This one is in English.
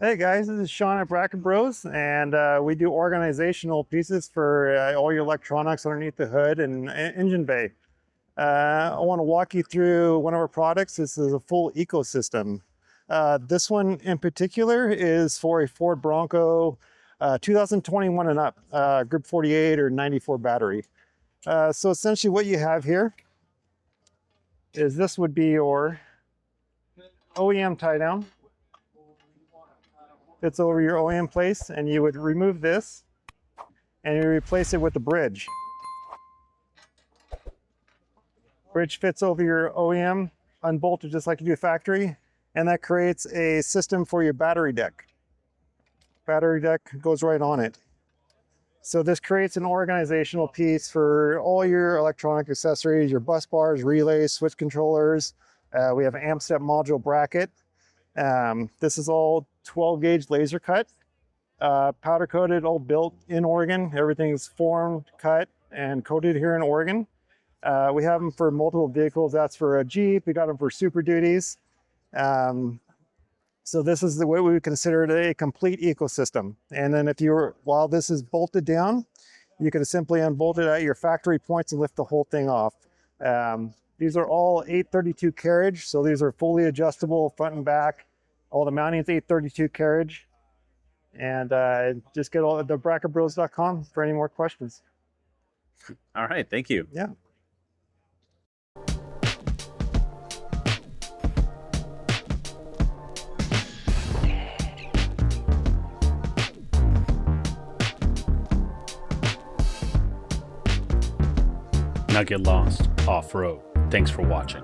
Hey guys, this is Sean at Bracket Bros, and we do organizational pieces for all your electronics underneath the hood and engine bay. I want to walk you through one of our products. This is a full ecosystem. This one in particular is for a Ford Bronco 2021 and up, Group 48 or 94 battery. So essentially what you have here is this would be your OEM tie down. Fits over your OEM place, and you would remove this and you replace it with the bridge. Bridge fits over your OEM, unbolted just like you do factory, and that creates a system for your battery deck. Battery deck goes right on it. So this creates an organizational piece for all your electronic accessories, your bus bars, relays, switch controllers. We have an amp step module bracket. This is all 12 gauge laser cut, powder coated, all built in Oregon. Everything's formed, cut, and coated here in Oregon. We have them for multiple vehicles. That's for a Jeep. We got them for Super Duties. So this is the way we would consider it a complete ecosystem. And then while this is bolted down, you can simply unbolt it at your factory points and lift the whole thing off. These are all 832 carriage, so these are fully adjustable front and back. All the mounting is 832 carriage. And just get all at thebracketbros.com for any more questions. All right, thank you. Yeah. Not get lost off-road. Thanks for watching.